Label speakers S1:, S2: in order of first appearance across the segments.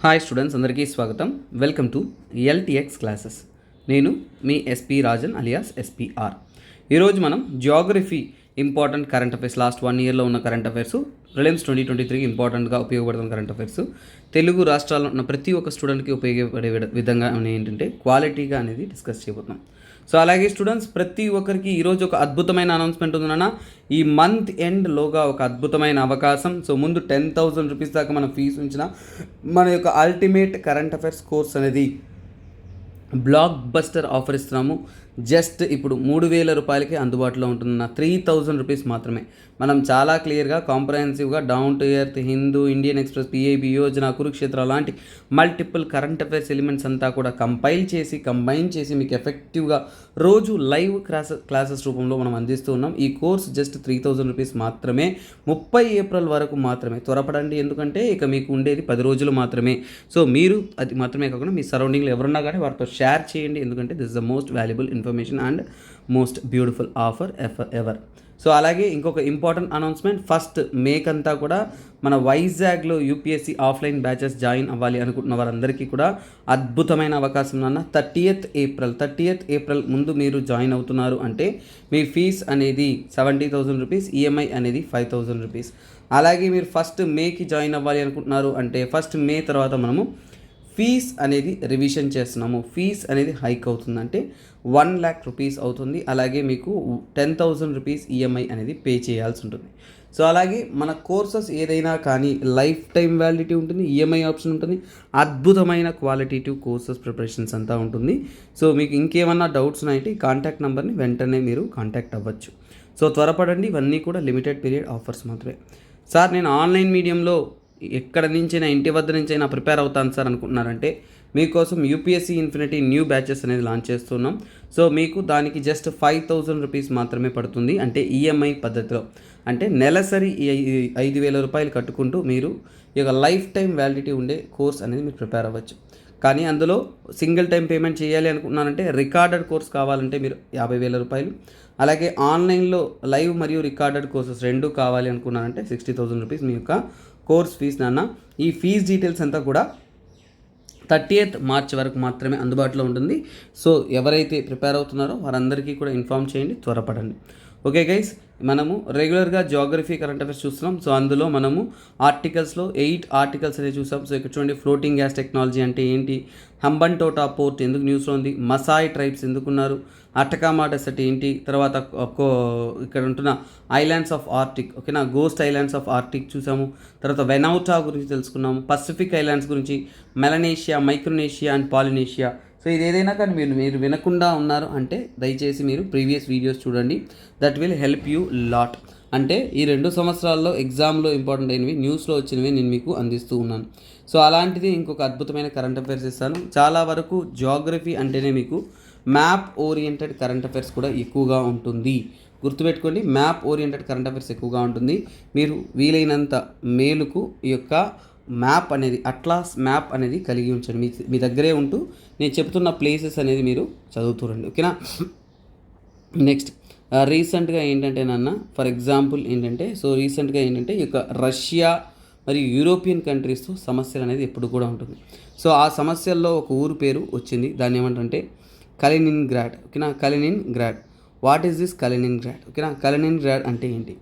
S1: Hi students, అందరికీ స్వాగతం. Welcome to LTX classes. నేను మీ ఎస్పీ రాజన్ అలియాస్ ఎస్పీఆర్. ఈరోజు మనం Geography important current affairs, last 1 ఇయర్లో ఉన్న కరెంట్ అఫైర్స్, ప్రిలిమ్స్ 2023 ఇంపార్టెంట్గా ఉపయోగపడుతున్న కరెంట్ అఫైర్స్, తెలుగు రాష్ట్రాల్లో ఉన్న ప్రతి ఒక్క స్టూడెంట్కి ఉపయోగపడే విధంగా ఏంటంటే క్వాలిటీగా అనేది డిస్కస్ చేయబోతున్నాం. సో అలాగే స్టూడెంట్స్, ప్రతి ఒక్కరికి ఈరోజు ఒక అద్భుతమైన అనౌన్స్మెంట్ ఉందన్న. ఈ మంత్ ఎండ్లోగా ఒక అద్భుతమైన అవకాశం. సో ముందు 10,000 రూపీస్ దాకా మనం ఫీజు ఉంచిన మన యొక్క అల్టిమేట్ కరెంట్ అఫైర్స్ కోర్స్ అనేది బ్లాక్ బస్టర్ ఆఫర్ ఇస్తున్నాము. జస్ట్ ఇప్పుడు 3,000 రూపాయలకి అందుబాటులో ఉంటున్న 3,000 రూపీస్ మాత్రమే. మనం చాలా క్లియర్గా, కాంప్రహెన్సివ్గా down to earth, Hindu, Indian Express, PIB, Yojana, Kurukshetra లాంటి మల్టిపుల్ కరెంట్ అఫైర్స్ ఎలిమెంట్స్ అంతా కూడా కంబైన్ చేసి మీకు ఎఫెక్టివ్గా రోజు లైవ్ క్లాసెస్ రూపంలో మనం అందిస్తూ ఉన్నాం. ఈ కోర్స్ జస్ట్ 3,000 రూపీస్ మాత్రమే. 30 ఏప్రిల్ వరకు మాత్రమే. త్వరపడండి, ఎందుకంటే ఇక మీకు ఉండేది 10 రోజులు మాత్రమే. సో మీరు అది మాత్రమే కాకుండా మీ సరౌండింగ్లో ఎవరున్నా కానీ వారితో షేర్ చేయండి, ఎందుకంటే this is the most valuable information and most beautiful offer ever. So అలాగే ఇంకొక ఇంపార్టెంట్ అనౌన్స్మెంట్, ఫస్ట్ మేకంతా కూడా మన వైజాగ్లో యూపీఎస్సీ ఆఫ్లైన్ బ్యాచెస్ జాయిన్ అవ్వాలి అనుకుంటున్న వారందరికీ కూడా అద్భుతమైన అవకాశం అన్న. 30th ఏప్రిల్ ముందు మీరు జాయిన్ అవుతున్నారు అంటే మీ ఫీజ్ అనేది 70,000 రూపీస్, ఈఎంఐ అనేది 5,000 రూపీస్. అలాగే మీరు ఫస్ట్ మేకి జాయిన్ అవ్వాలి అనుకుంటున్నారు అంటే ఫస్ట్ మే తర్వాత మనము ఫీజ్ అనేది రివిజన్ చేస్తున్నాము. ఫీజ్ అనేది హైక్ అవుతుంది, అంటే 1 lakh రూపీస్ అవుతుంది. అలాగే మీకు 10,000 రూపీస్ ఈఎంఐ అనేది పే చేయాల్సి ఉంటుంది. సో అలాగే మన కోర్సెస్ ఏదైనా కానీ లైఫ్ టైం వ్యాలిడిటీ ఉంటుంది, ఈఎంఐ ఆప్షన్ ఉంటుంది, అద్భుతమైన క్వాలిటేటివ్ కోర్సెస్ ప్రిపరేషన్స్ అంతా ఉంటుంది. సో మీకు ఇంకేమన్నా డౌట్స్ ఉన్నాయంటే ఈ కాంటాక్ట్ నెంబర్ని వెంటనే మీరు కాంటాక్ట్ అవ్వచ్చు. సో త్వరపడండి, ఇవన్నీ కూడా లిమిటెడ్ పీరియడ్ ఆఫర్స్ మాత్రమే. సార్, నేను ఆన్లైన్ మీడియంలో ఎక్కడ నుంచైనా, ఇంటి వద్ద నుంచైనా ప్రిపేర్ అవుతాను సార్ అనుకుంటున్నారంటే మీకోసం యూపీఎస్సీ ఇన్ఫినిటీ న్యూ బ్యాచెస్ అనేది లాంచ్ చేస్తున్నాం. సో మీకు దానికి జస్ట్ 5,000 రూపీస్ మాత్రమే పడుతుంది, అంటే ఈఎంఐ పద్ధతిలో. అంటే నెలసరి 5,000 రూపాయలు కట్టుకుంటూ మీరు ఈ యొక్క లైఫ్ టైం వ్యాలిడిటీ ఉండే కోర్స్ అనేది మీరు ప్రిపేర్ అవ్వచ్చు. కానీ అందులో సింగిల్ టైం పేమెంట్ చేయాలి అనుకున్నారంటే, రికార్డెడ్ కోర్స్ కావాలంటే మీరు 50,000 రూపాయలు, అలాగే ఆన్లైన్లో లైవ్ మరియు రికార్డెడ్ కోర్సెస్ రెండు కావాలి అనుకున్నారంటే 60,000 రూపీస్ మీ యొక్క కోర్స్ ఫీజు నాన్న. ఈ ఫీజ్ డీటెయిల్స్ అంతా కూడా 30th మార్చ్ వరకు మాత్రమే అందుబాటులో ఉంటుంది. సో ఎవరైతే ప్రిపేర్ అవుతున్నారో వారందరికీ కూడా ఇన్ఫామ్ చేయండి, త్వరపడండి. ఓకే గైస్, మనము రెగ్యులర్గా జియోగ్రఫీ కరెంట్ అఫైర్స్ చూస్తున్నాం. సో అందులో మనము ఆర్టికల్స్లో 8 ఆర్టికల్స్ అనేది చూసాం. సో ఇక్కడ చూడండి, ఫ్లోటింగ్ గ్యాస్ టెక్నాలజీ అంటే ఏంటి, హంబన్టోటా పోర్ట్ ఎందుకు న్యూస్లో ఉంది, మసాయి ట్రైబ్స్ ఎందుకున్నారు, అటకామా డెసర్ట్ ఏంటి, తర్వాత ఇక్కడ ఉంటున్న ఐలాండ్స్ ఆఫ్ ఆర్టిక్, ఓకేనా, గోస్ట్ ఐలాండ్స్ ఆఫ్ ఆర్టిక్ చూసాము. తర్వాత వెనౌటా గురించి తెలుసుకున్నాము, పసిఫిక్ ఐలాండ్స్ గురించి, Melanesia, Micronesia and Polynesia. So ఇది ఏదైనా కానీ మీరు వినకుండా ఉన్నారు అంటే దయచేసి మీరు ప్రీవియస్ వీడియోస్ చూడండి. That will help you lot. అంటే ఈ 2 సంవత్సరాల్లో ఎగ్జామ్లో ఇంపార్టెంట్ అయినవి, న్యూస్లో వచ్చినవి నేను మీకు అందిస్తూ ఉన్నాను. సో అలాంటిది ఇంకొక అద్భుతమైన కరెంట్ అఫైర్స్ ఇస్తాను. చాలా వరకు జియోగ్రఫీ అంటేనే మీకు మ్యాప్ ఓరియంటెడ్ కరెంట్ అఫైర్స్ కూడా ఎక్కువగా ఉంటుంది. గుర్తుపెట్టుకోండి, మ్యాప్ ఓరియంటెడ్ కరెంట్ అఫైర్స్ ఎక్కువగా ఉంటుంది. మీరు వీలైనంత మేలుకు ఈ యొక్క మ్యాప్ అనేది, అట్లాస్ మ్యాప్ అనేది కలిగి ఉంచండి. మీ దగ్గరే ఉంటూ నేను చెప్తున్న ప్లేసెస్ అనేది మీరు చదువుతురండి, ఓకేనా. నెక్స్ట్ రీసెంట్గా ఏంటంటే ఫర్ ఎగ్జాంపుల్ ఏంటంటే, సో రీసెంట్గా ఏంటంటే ఈ యొక్క రష్యా మరియు యూరోపియన్ కంట్రీస్తో సమస్యలు అనేది ఎప్పుడు కూడా ఉంటుంది. సో ఆ సమస్యల్లో ఒక ఊరు పేరు వచ్చింది, దాన్ని ఏమంటే కలినిన్గ్రాడ్, ఓకేనా. కలినిన్గ్రాడ్, వాట్ ఈస్ దిస్ కలినిన్గ్రాడ్, ఓకేనా. కలినిన్గ్రాడ్ అంటే ఏంటి,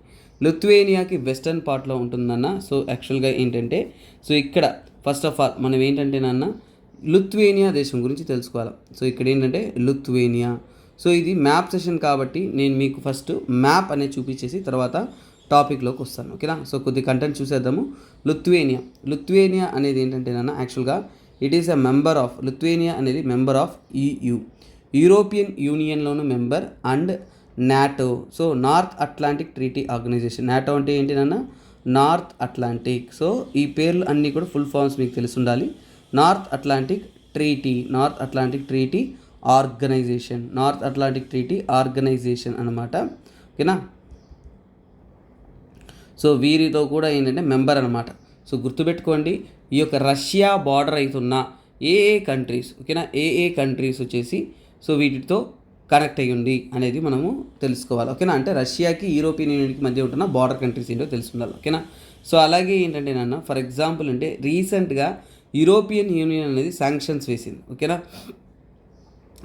S1: లిథువేనియాకి వెస్టర్న్ పార్ట్లో ఉంటుందన్న. సో యాక్చువల్గా ఏంటంటే, సో ఇక్కడ ఫస్ట్ ఆఫ్ ఆల్ మనం ఏంటంటే లిథువేనియా దేశం గురించి తెలుసుకోవాలి. సో ఇక్కడ ఏంటంటే లిథువేనియా. సో ఇది మ్యాప్ సెషన్ కాబట్టి నేను మీకు ఫస్ట్ మ్యాప్ అనేది చూపించేసి తర్వాత టాపిక్లోకి వస్తాను, ఓకేనా. సో కొద్ది కంటెంట్ చూసేద్దాము. లిథువేనియా అనేది ఏంటంటే యాక్చువల్గా it is a member of, Lithuania అనేది మెంబర్ ఆఫ్ EU, యూరోపియన్ యూనియన్లోను member, and NATO. So North Atlantic Treaty Organization. NATO అంటే ఏంటి నార్త్ అట్లాంటిక్. సో ఈ పేర్లు అన్నీ కూడా ఫుల్ ఫామ్స్ మీకు తెలిసి ఉండాలి. నార్త్ అట్లాంటిక్ ట్రీటీ ఆర్గనైజేషన్ అనమాట, ఓకేనా. సో వీరితో కూడా ఏంటంటే మెంబర్ అనమాట. సో గుర్తుపెట్టుకోండి, ఈ యొక్క రష్యా బార్డర్ అవుతున్న ఏ కంట్రీస్, ఓకేనా, ఏ కంట్రీస్ వచ్చేసి సో వీటితో కనెక్ట్ అయ్యి ఉంది అనేది మనము తెలుసుకోవాలి, ఓకేనా. అంటే రష్యాకి యూరోపియన్ యూనియన్కి మధ్య ఉంటున్న బార్డర్ కంట్రీస్ ఏంటో తెలుసుకుండాలి, ఓకేనా. సో అలాగే ఏంటంటే ఫర్ ఎగ్జాంపుల్ అంటే రీసెంట్గా యూరోపియన్ యూనియన్ అనేది శాంక్షన్స్ వేసింది. ఓకేనా.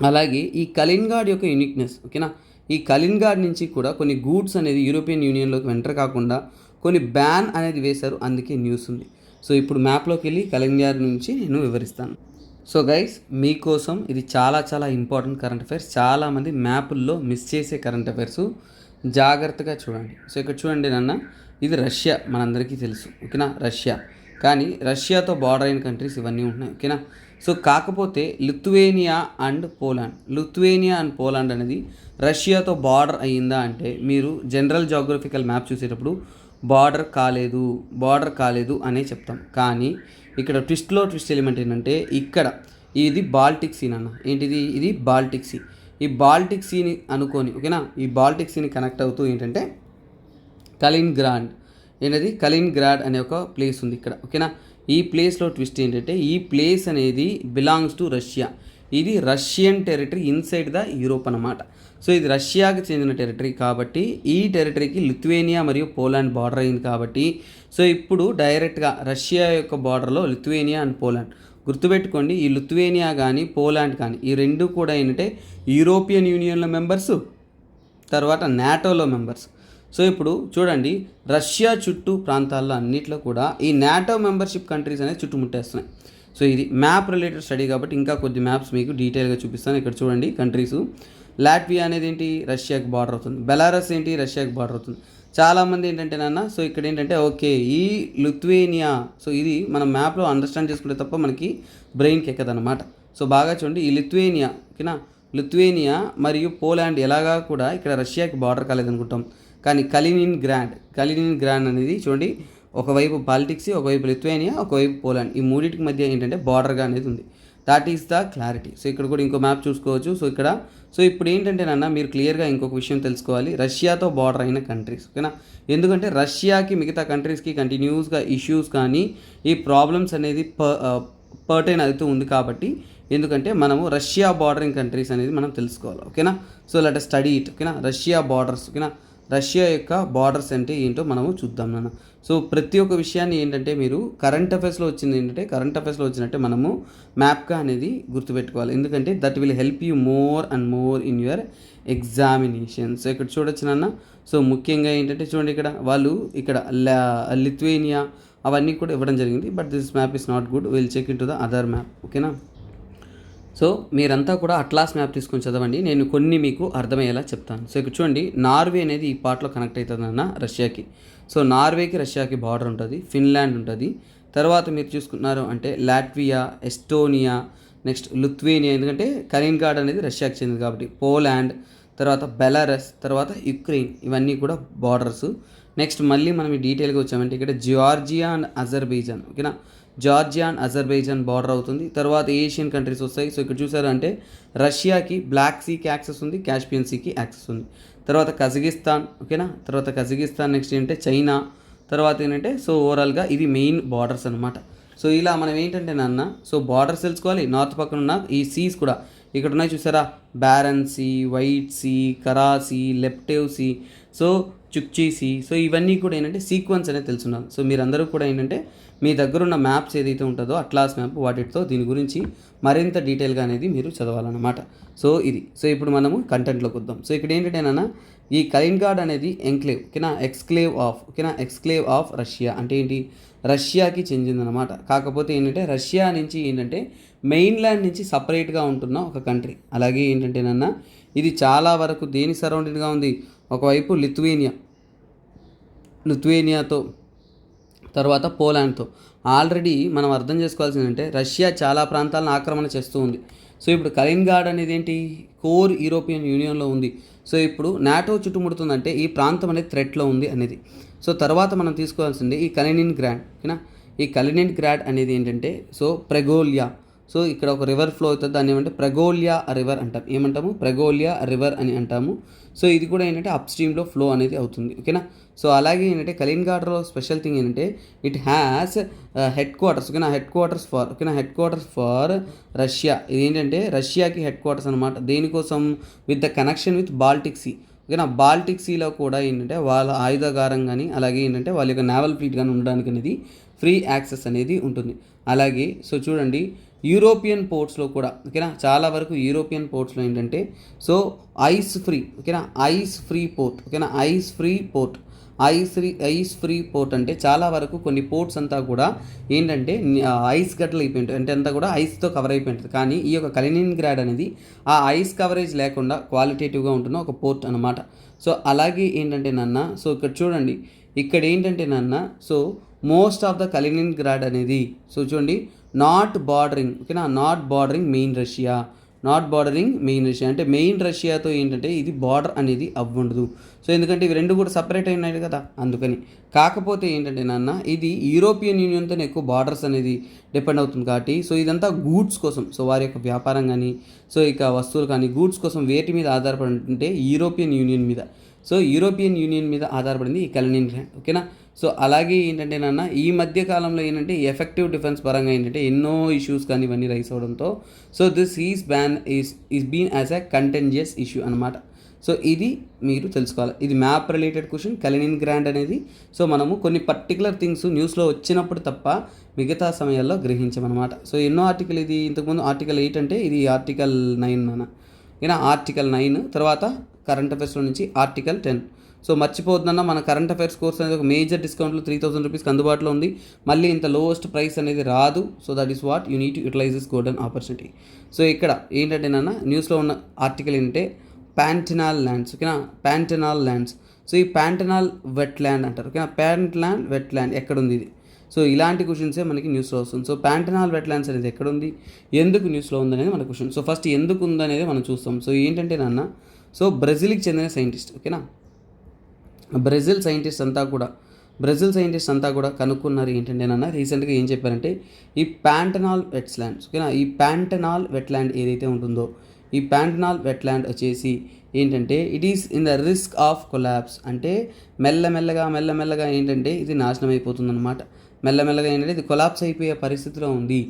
S1: అలాగే ఈ కలిన్గాడ్ యొక్క యూనిక్నెస్, ఓకేనా, ఈ కలిన్గాడ్ నుంచి కూడా కొన్ని గూడ్స్ అనేది యూరోపియన్ యూనియన్లోకి ఎంటర్ కాకుండా కొన్ని బ్యాన్ అనేది వేశారు, అందుకే న్యూస్ ఉంది. సో ఇప్పుడు మ్యాప్లోకి వెళ్ళి కలిన్గాడ్ నుంచి నేను వివరిస్తాను. సో గైస్, మీకోసం ఇది చాలా చాలా ఇంపార్టెంట్ కరెంట్ అఫైర్స్. చాలామంది మ్యాపుల్లో మిస్ చేసే కరెంట్ అఫైర్స్, జాగ్రత్తగా చూడండి. సో ఇక్కడ చూడండి నాన్న, ఇది రష్యా మనందరికీ తెలుసు, ఓకేనా, రష్యా. కానీ రష్యాతో బార్డర్ అయిన కంట్రీస్ ఇవన్నీ ఉన్నాయి, ఓకేనా. సో కాకపోతే లిథువేనియా అండ్ పోలాండ్ అనేది రష్యాతో బార్డర్ అయ్యిందా అంటే మీరు జనరల్ జాగ్రఫికల్ మ్యాప్ చూసేటప్పుడు బార్డర్ కాలేదు అనే చెప్తాం. కానీ ఇక్కడ ట్విస్ట్ ఎలిమెంట్ ఏంటంటే ఇక్కడ ఇది బాల్టిక్ సీ అన్న. ఏంటిది? ఇది బాల్టిక్ సీ. ఈ బాల్టిక్ సీని అనుకొని, ఓకేనా, ఈ బాల్టిక్ సీని కనెక్ట్ అవుతూ ఏంటంటే కలిన్గ్రాడ్ అనే ఒక ప్లేస్ ఉంది ఇక్కడ, ఓకేనా. ఈ ప్లేస్లో ట్విస్ట్ ఏంటంటే ఈ ప్లేస్ అనేది బిలాంగ్స్ టు రష్యా. ఇది Russian territory inside the Europe అన్నమాట. సో ఇది రష్యాకి చెందిన టెరిటరీ కాబట్టి ఈ టెరిటరీకి లిథువేనియా మరియు పోలాండ్ బార్డర్ అయింది కాబట్టి సో ఇప్పుడు డైరెక్ట్గా రష్యా యొక్క బార్డర్లో లిథువేనియా అండ్ పోలాండ్. గుర్తుపెట్టుకోండి, ఈ లిథువేనియా కానీ పోలాండ్ కానీ ఈ రెండు కూడా ఏంటంటే యూరోపియన్ యూనియన్లో మెంబర్స్, తర్వాత నాటోలో మెంబర్స్. సో ఇప్పుడు చూడండి, రష్యా చుట్టూ ప్రాంతాల్లో అన్నిట్లో కూడా ఈ నాటో మెంబర్షిప్ కంట్రీస్ అనేది చుట్టుముట్టేస్తున్నాయి. సో ఇది మ్యాప్ రిలేటెడ్ స్టడీ కాబట్టి ఇంకా కొద్ది మ్యాప్స్ మీకు డీటెయిల్గా చూపిస్తాను. ఇక్కడ చూడండి కంట్రీస్. లాట్వియా అనేది ఏంటి? రష్యాకి బార్డర్ అవుతుంది. బెలారస్ ఏంటి? రష్యాకి బార్డర్ అవుతుంది. చాలామంది ఏంటంటే నాన్న, సో ఇక్కడ ఏంటంటే ఓకే ఈ లిథువేనియా, సో ఇది మనం మ్యాప్లో అండర్స్టాండ్ చేసుకుంటే తప్ప మనకి బ్రెయిన్కి ఎక్కదన్నమాట. సో బాగా చూడండి, ఈ లిథువేనియా, ఓకేనా, లిథువేనియా మరియు పోలాండ్ ఎలాగా కూడా ఇక్కడ రష్యాకి బార్డర్ కాలేదనుకుంటాం. కానీ కలినిన్గ్రాడ్ అనేది చూడండి, ఒకవైపు బాల్టిక్ సీ, ఒకవైపు లిథువేనియా, ఒకవైపు పోలాండ్, ఈ మూడింటికి మధ్య ఏంటంటే బార్డర్గా అనేది ఉంది. That is the clarity. So ఇక్కడ కూడా ఇంకో మ్యాప్ చూసుకోవచ్చు. సో ఇప్పుడు ఏంటంటే నాన్న, మీరు క్లియర్గా ఇంకొక విషయం తెలుసుకోవాలి, రష్యాతో బార్డర్ అయిన కంట్రీస్, ఓకేనా. ఎందుకంటే రష్యాకి మిగతా కంట్రీస్కి కంటిన్యూస్గా ఇష్యూస్ కానీ ఈ ప్రాబ్లమ్స్ అనేది పర్టైన్ అవుతూ ఉంది కాబట్టి ఎందుకంటే మనము రష్యా బార్డరింగ్ కంట్రీస్ అనేది మనం తెలుసుకోవాలి, ఓకేనా. So let us study it, ఓకేనా. రష్యా బార్డర్స్, ఓకేనా, రష్యా యొక్క బార్డర్స్ అంటే ఏంటో మనము చూద్దాం నాన్న. సో ప్రతి ఒక్క విషయాన్ని ఏంటంటే మీరు కరెంట్ అఫైర్స్లో వచ్చినట్టే మనము మ్యాప్గా అనేది గుర్తుపెట్టుకోవాలి. ఎందుకంటే that will help you more and more in your examination. So ఇక్కడ చూడొచ్చు నాన్న. సో ముఖ్యంగా ఏంటంటే చూడండి, ఇక్కడ లిథువేనియా అవన్నీ కూడా ఇవ్వడం జరిగింది. But this map is not good, will check in to the other map, ఓకేనా. సో మీరంతా కూడా అట్లాస్ మ్యాప్ తీసుకొని చదవండి, నేను కొన్ని మీకు అర్థమయ్యేలా చెప్తాను. సో ఇక్కడ చూడండి, నార్వే అనేది ఈ పార్ట్లో కనెక్ట్ అవుతుందన్న రష్యాకి. సో నార్వేకి రష్యాకి బార్డర్ ఉంటుంది, ఫిన్లాండ్ ఉంటుంది, తర్వాత మీరు చూసుకున్నారు అంటే లాట్వియా, ఎస్టోనియా, నెక్స్ట్ లిథువేనియా, ఎందుకంటే కలిన్గ్రాడ్ అనేది రష్యాకి చెందింది కాబట్టి, పోలాండ్, తర్వాత బెలారస్, తర్వాత యుక్రెయిన్, ఇవన్నీ కూడా బార్డర్స్. నెక్స్ట్ మళ్ళీ మనం డీటెయిల్గా వచ్చామంటే ఇక్కడ జార్జియా అండ్ అజర్బైజాన్, ఓకేనా. జార్జియా అండ్ అజర్బైజాన్ బార్డర్ అవుతుంది. తర్వాత ఏషియన్ కంట్రీస్ వస్తాయి. సో ఇక్కడ చూసారు అంటే రష్యాకి బ్లాక్ సీకి యాక్సెస్ ఉంది, కాస్పియన్ సీకి యాక్సెస్ ఉంది. తర్వాత కజకిస్తాన్, ఓకేనా, తర్వాత కజకిస్తాన్, నెక్స్ట్ ఏంటంటే చైనా, తర్వాత ఏంటంటే సో ఓవరాల్గా ఇవి మెయిన్ బార్డర్స్ అనమాట. సో ఇలా మనం ఏంటంటే నాన్న, సో బార్డర్స్ తెలుసుకోవాలి. నార్త్ పక్కన ఉన్న ఈ సీస్ కూడా ఇక్కడ ఉన్నాయి చూసారా, Barents Sea, White Sea, Kara Sea, Laptev Sea, so Chukchi Sea. So ఇవన్నీ కూడా ఏంటంటే సీక్వెన్స్ అనేది తెలుసున్నాను. సో మీరందరూ కూడా ఏంటంటే మీ దగ్గర ఉన్న మ్యాప్స్ ఏదైతే ఉంటుందో అట్లాస్ మ్యాప్ వాటితో దీని గురించి మరింత డీటెయిల్గా అనేది మీరు చదవాలన్నమాట. సో ఇది. సో ఇప్పుడు మనము కంటెంట్లోకి వద్దాం. సో ఇక్కడ ఏంటంటే నాన్న, ఈ కలిన్గ్రాడ్ అనేది ఎంక్లేవ్, ఓకేనా, ఎక్స్క్లేవ్ ఆఫ్ రష్యా అంటే ఏంటి, రష్యాకి చెందిందనమాట. కాకపోతే ఏంటంటే రష్యా నుంచి ఏంటంటే మెయిన్ల్యాండ్ నుంచి సపరేట్గా ఉంటున్న ఒక కంట్రీ. అలాగే ఏంటంటే నాన్న, ఇది చాలా వరకు దేని సరౌండింగ్గా ఉంది, ఒకవైపు లిథువేనియాతో, తర్వాత పోలాండ్తో. ఆల్రెడీ మనం అర్థం చేసుకోవాల్సిందంటే రష్యా చాలా ప్రాంతాలను ఆక్రమణ చేస్తూ ఉంది. సో ఇప్పుడు కలిన్గ్రాడ్ అనేది ఏంటి, కోర్ యూరోపియన్ యూనియన్లో ఉంది. సో ఇప్పుడు నాటో చుట్టుముడుతుందంటే ఈ ప్రాంతం అనేది థ్రెట్లో ఉంది అనేది. సో తర్వాత మనం తీసుకోవాల్సింది ఈ కలినిన్గ్రాడ్, ఓకేనా. ఈ కలినిన్గ్రాడ్ అనేది ఏంటంటే సో ప్రెగోలియా, సో ఇక్కడ ఒక రివర్ ఫ్లో అవుతుంది, దాన్ని ఏమంటే ప్రెగోలియా రివర్ అంటాం. ఏమంటాము? ప్రెగోలియా రివర్ అని అంటాము. సో ఇది కూడా ఏంటంటే అప్ స్ట్రీమ్లో ఫ్లో అనేది అవుతుంది, ఓకేనా. సో అలాగే ఏంటంటే కలిన్గ్రాడ్లో స్పెషల్ థింగ్ ఏంటంటే ఇట్ హ్యాస్ హెడ్ క్వార్టర్స్, ఓకేనా, హెడ్ క్వార్టర్స్ ఫర్ రష్యా. ఇది ఏంటంటే రష్యాకి హెడ్ క్వార్టర్స్ అనమాట. దేనికోసం? With the connection with Baltic sea, ఓకేనా. బాల్టిక్ సీలో కూడా ఏంటంటే వాళ్ళ ఆయుధాగారం కానీ అలాగే ఏంటంటే వాళ్ళ యొక్క నేవల్ ఫ్లీట్ కానీ ఉండడానికి అనేది ఫ్రీ యాక్సెస్ అనేది ఉంటుంది. అలాగే సో చూడండి యూరోపియన్ పోర్ట్స్లో కూడా ఓకేనా, చాలా వరకు యూరోపియన్ పోర్ట్స్లో ఏంటంటే సో ఐస్ ఫ్రీ ఓకేనా, ఐస్ ఫ్రీ పోర్ట్ ఓకేనా, ఐస్ ఫ్రీ పోర్ట్ అంటే చాలా వరకు కొన్ని పోర్ట్స్ అంతా కూడా ఏంటంటే ఐస్ గట్టలు అయిపోయి ఉంటాయి, అంటే అంతా కూడా ఐస్తో కవర్ అయిపోయి ఉంటుంది. కానీ ఈ యొక్క కలినిన్గ్రాడ్ అనేది ఆ ఐస్ కవరేజ్ లేకుండా క్వాలిటేటివ్గా ఉంటున్న ఒక పోర్ట్ అనమాట. సో అలాగే ఏంటంటే నాన్న సో ఇక్కడ చూడండి, ఇక్కడ ఏంటంటే నాన్న సో మోస్ట్ ఆఫ్ ద కలినిన్గ్రాడ్ అనేది సో చూడండి నాట్ బార్డరింగ్ ఓకేనా, నాట్ బార్డరింగ్ మెయిన్ రష్యా అంటే మెయిన్ రష్యాతో ఏంటంటే ఇది బార్డర్ అనేది అవ్వఉండదు. సో ఎందుకంటే ఇవి రెండు కూడా సపరేట్ అయినాయి కదా, అందుకని. కాకపోతే ఏంటంటే నాన్న ఇది యూరోపియన్ యూనియన్తో ఎక్కువ బార్డర్స్ అనేది డిపెండ్ అవుతుంది కాబట్టి సో ఇదంతా గూడ్స్ కోసం, సో వారి యొక్క వ్యాపారం కానీ సో ఇక వస్తువులు కానీ గూడ్స్ కోసం వేటి మీద ఆధారపడి ఉంటుంటే యూరోపియన్ యూనియన్ మీద. సో యూరోపియన్ యూనియన్ మీద ఆధారపడింది ఈ కలినిన్గ్రాడ్ ఓకేనా. సో అలాగే ఏంటంటే నాన్న ఈ మధ్య కాలంలో ఏంటంటే ఎఫెక్టివ్ డిఫెన్స్ పరంగా ఏంటంటే ఎన్నో ఇష్యూస్ కానీ ఇవన్నీ రైస్ అవడంతో so this is been as a contentious issue అనమాట. సో ఇది మీరు తెలుసుకోవాలి, ఇది మ్యాప్ రిలేటెడ్ క్వశ్చన్ కలినిన్గ్రాడ్ అనేది. సో మనము కొన్ని పర్టికులర్ థింగ్స్ న్యూస్లో వచ్చినప్పుడు తప్ప మిగతా సమయాల్లో గ్రహించమన్నమాట. సో ఎన్నో ఆర్టికల్ ఇది, ఇంతకుముందు ఆర్టికల్ 8 అంటే ఇది ఆర్టికల్ 9 నాన్న ఓకేనా, ఆర్టికల్ 9 తర్వాత కరెంట్ అఫైర్స్లో నుంచి ఆర్టికల్ 10. సో మర్చిపోతుందన్న మన కరెంట్ అఫైర్స్ కోర్స్ అనేది ఒక మేజర్ డిస్కౌంట్లో 3000 రూపీస్కి అందుబాటులో ఉంది. మళ్ళీ ఇంత లోయెస్ట్ ప్రైస్ అనేది రాదు. So that is what you need to utilise this golden opportunity. So ఇక్కడ ఏంటంటే నాన్న న్యూస్లో ఉన్న ఆర్టికల్ ఏంటంటే ప్యాంటనాల్ ల్యాండ్స్ ఓకేనా, ప్యాంటనాల్ ల్యాండ్స్. సో ఈ ప్యాంటనాల్ వెట్ ల్యాండ్ అంటారు ఓకేనా, ప్యాంటనాల్ వెట్ ల్యాండ్ ఎక్కడుంది ఇది. సో ఇలాంటి క్వశ్చన్సే మనకి న్యూస్లో వస్తుంది. సో ప్యాంటనాల్ వెట్ ల్యాండ్స్ అనేది ఎక్కడుంది, ఎందుకు న్యూస్లో ఉందనేది మన క్వశ్చన్. సో ఫస్ట్ ఎందుకు ఉందనేది మనం చూస్తాం. సో ఏంటంటే నాన్న సో బ్రెజిల్కి చెందిన సైంటిస్ట్ ఓకేనా, బ్రెజిల్ సైంటిస్ట్ అంతా కూడా కనుక్కున్నారు ఏంటంటే నాన్న రీసెంట్గా ఏం చెప్పారంటే ఈ ప్యాంటనాల్ వెట్ల్యాండ్స్ ఓకేనా, ఈ ప్యాంటనాల్ వెట్ల్యాండ్ ఏదైతే ఉంటుందో ఈ ప్యాంటనాల్ వెట్ల్యాండ్ వచ్చేసి ఏంటంటే it is in the risk of collapse, అంటే మెల్లమెల్లగా ఏంటంటే ఇది నాశనం అయిపోతుంది అనమాట. మెల్లమెల్లగా ఏంటంటే ఇది కొలాప్స్ అయిపోయే పరిస్థితిలో ఉంది,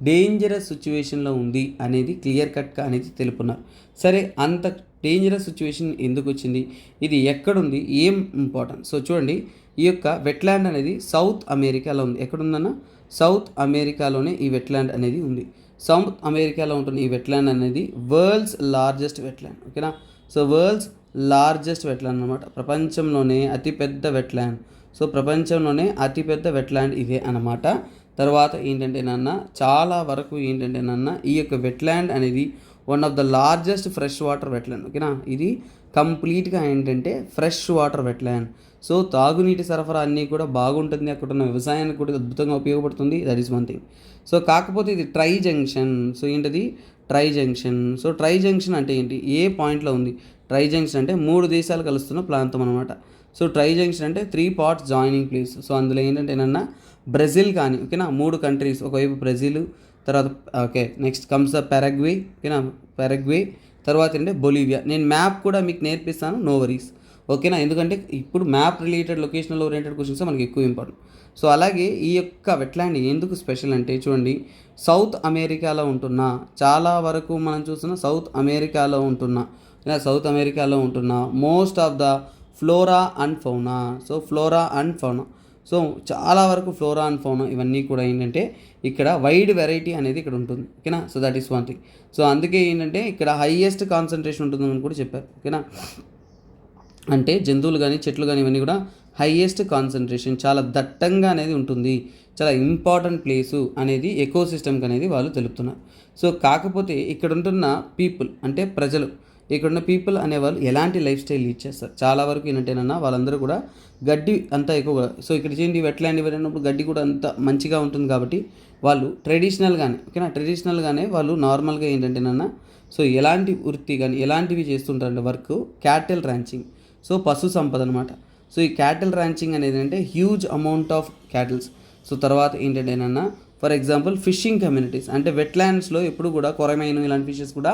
S1: డేంజరస్ సిచ్యువేషన్లో ఉంది అనేది క్లియర్ కట్గా అనేది తెలుపున్నారు. సరే అంత డేంజరస్ సిచ్యువేషన్ ఎందుకు వచ్చింది, ఇది ఎక్కడుంది, ఏం ఇంపార్టెంట్. సో చూడండి ఈ యొక్క వెట్లాండ్ అనేది సౌత్ అమెరికాలో ఉంది. ఎక్కడుందన్న సౌత్ అమెరికాలోనే ఈ వెట్లాండ్ అనేది ఉంది. సౌత్ అమెరికాలో ఉంటుంది ఈ వెట్లాండ్ అనేది వరల్డ్స్ లార్జెస్ట్ వెట్లాండ్ ఓకేనా. సో వరల్డ్స్ లార్జెస్ట్ వెట్లాండ్ అనమాట, ప్రపంచంలోనే అతిపెద్ద వెట్లాండ్. సో ప్రపంచంలోనే అతిపెద్ద వెట్లాండ్ ఇదే అనమాట. తర్వాత ఏంటంటే నాన్న చాలా వరకు ఏంటంటే నాన్న ఈ యొక్క వెట్లాండ్ అనేది one of the largest fresh water wetland ఓకేనా. ఇది కంప్లీట్గా ఏంటంటే ఫ్రెష్ వాటర్ వెట్లాండ్. సో తాగునీటి సరఫరా అన్నీ కూడా బాగుంటుంది, అక్కడ ఉన్న వ్యవసాయానికి కూడా అద్భుతంగా ఉపయోగపడుతుంది. That is one thing. So కాకపోతే ఇది ట్రై జంక్షన్. సో ఏంటది tri junction. So tri junction అంటే ఏంటి, ఏ పాయింట్లో ఉంది ట్రై జంక్షన్ అంటే 3 దేశాలు కలుస్తున్న ప్రాంతం అనమాట. సో ట్రై జంక్షన్ అంటే 3 parts జాయినింగ్ ప్లేస్. సో అందులో ఏంటంటే నన్న బ్రెజిల్ కానీ ఓకేనా, 3 కంట్రీస్, ఒకవైపు బ్రెజిల్, తర్వాత okay next comes the Paraguay ఓకేనా, పారగ్వే తర్వాత ఏంటంటే బొలీవియా. నేను మ్యాప్ కూడా మీకు నేర్పిస్తాను, నో వరీస్ ఓకేనా, ఎందుకంటే ఇప్పుడు map related locational oriented questions మనకి ఎక్కువ ఇంపార్టెంట్. సో అలాగే ఈ యొక్క వెట్లాండ్ ఎందుకు స్పెషల్ అంటే చూడండి సౌత్ అమెరికాలో ఉంటున్న, చాలా వరకు మనం చూస్తున్న సౌత్ అమెరికాలో ఉంటున్న most of the flora and fauna. So flora and fauna, so చాలా వరకు ఫ్లోరా అండ్ ఫౌనా ఇవన్నీ కూడా ఏంటంటే ఇక్కడ వైడ్ వెరైటీ అనేది ఇక్కడ ఉంటుంది ఓకేనా. So that is one thing. So అందుకే ఏంటంటే ఇక్కడ హైయెస్ట్ కాన్సన్ట్రేషన్ ఉంటుందని కూడా చెప్పారు ఓకేనా. అంటే జంతువులు కానీ చెట్లు కానీ ఇవన్నీ కూడా హైయెస్ట్ కాన్సన్ట్రేషన్, చాలా దట్టంగా అనేది ఉంటుంది, చాలా ఇంపార్టెంట్ ప్లేసు అనేది ఎకో సిస్టమ్కి అనేది వాళ్ళు తెలుపుతున్నారు. సో కాకపోతే ఇక్కడ ఉంటున్న పీపుల్ అంటే ప్రజలు, ఇక్కడున్న పీపుల్ అనేవాళ్ళు ఎలాంటి లైఫ్ స్టైల్ లీడ్ చేస్తారు, చాలా వరకు ఏంటంటేనన్నా వాళ్ళందరూ కూడా గడ్డి అంతా ఎక్కువగా. సో ఇక్కడ చేయండి వెట్లాండ్ ఇవ్వనప్పుడు గడ్డి కూడా అంత మంచిగా ఉంటుంది కాబట్టి వాళ్ళు ట్రెడిషనల్గానే వాళ్ళు నార్మల్గా ఏంటంటేనన్నా సో ఎలాంటి వృత్తి కానీ ఎలాంటివి చేస్తుంటారంటే వర్క్ క్యాటిల్ ర్యాంచింగ్, సో పశు సంపద అనమాట. సో ఈ క్యాటిల్ ర్యాంచింగ్ అనేది అంటే huge amount of cattles. So తర్వాత ఏంటంటేనన్నా ఫర్ ఎగ్జాంపుల్ ఫిషింగ్ కమ్యూనిటీస్, అంటే వెట్లాండ్స్లో ఎప్పుడు కూడా కొరమైన్ ఇలాంటి ఫిషెస్ కూడా